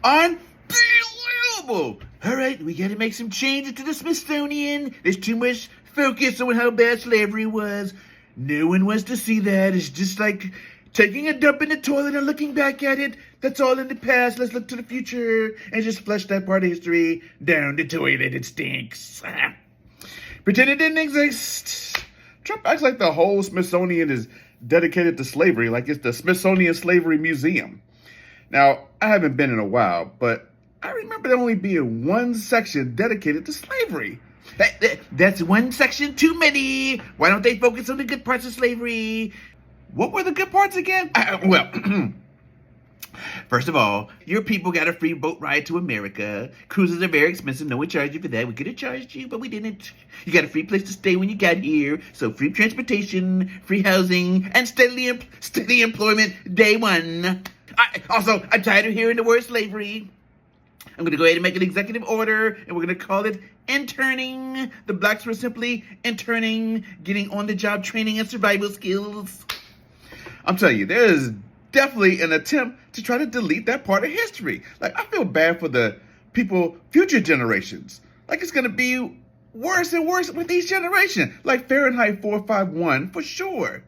Unbelievable! All right, we gotta make some changes to the Smithsonian. There's too much focus on how bad slavery was. No one wants to see that. It's just like taking a dump in the toilet and looking back at it. That's all in the past. Let's look to the future and just flush that part of history down the toilet. It stinks. Pretend it didn't exist. Trump acts like the whole Smithsonian is dedicated to slavery, like it's the Smithsonian Slavery Museum. Now, I haven't been in a while, but I remember there only being one section dedicated to slavery. That's one section too many. Why don't they focus on the good parts of slavery? What were the good parts again? Well, first of all, your people got a free boat ride to America. Cruises are very expensive. No one charged you for that. We could have charged you, but we didn't. You got a free place to stay when you got here. So free transportation, free housing, and steady employment day one. I'm tired of hearing the word slavery. I'm going to go ahead and make an executive order, and we're going to call it interning. The blacks were simply interning, getting on-the-job training and survival skills. I'm telling you, there is definitely an attempt to try to delete that part of history. Like, I feel bad for the people, future generations. Like, it's going to be worse and worse with each generation. Like Fahrenheit 451, for sure.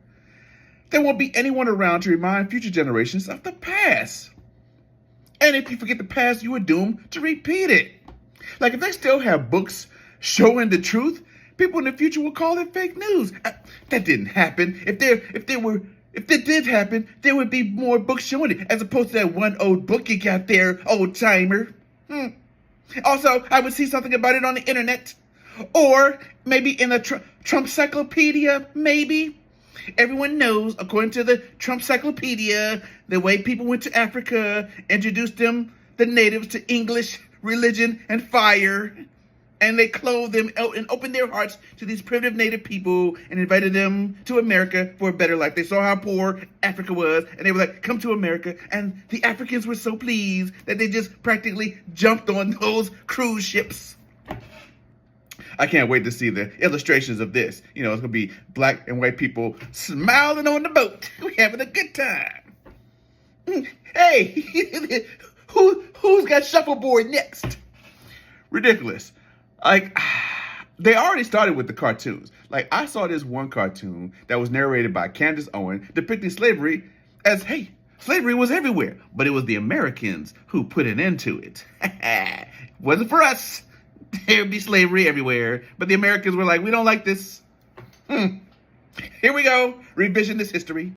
There won't be anyone around to remind future generations of the past. And if you forget the past, you are doomed to repeat it. Like, if they still have books showing the truth, people in the future will call it fake news. That didn't happen. If it did happen, there would be more books showing it, as opposed to that one old book you got there, old timer. Also, I would see something about it on the internet, or maybe in a Trumpcyclopedia, maybe. Everyone knows, according to the Trumpcyclopedia, the way people went to Africa, introduced the natives to English, religion, and fire, and they clothed them and opened their hearts to these primitive native people and invited them to America for a better life. They saw how poor Africa was, and they were like, come to America. And the Africans were so pleased that they just practically jumped on those cruise ships. I can't wait to see the illustrations of this. You know, it's going to be black and white people smiling on the boat. We're having a good time. Hey, who's got shuffleboard next? Ridiculous. Like, they already started with the cartoons. Like, I saw this one cartoon that was narrated by Candace Owen depicting slavery as, hey, slavery was everywhere, but it was the Americans who put an end to it. Wasn't for us. There'd be slavery everywhere, but the Americans were like, we don't like this. Here we go, revisionist history.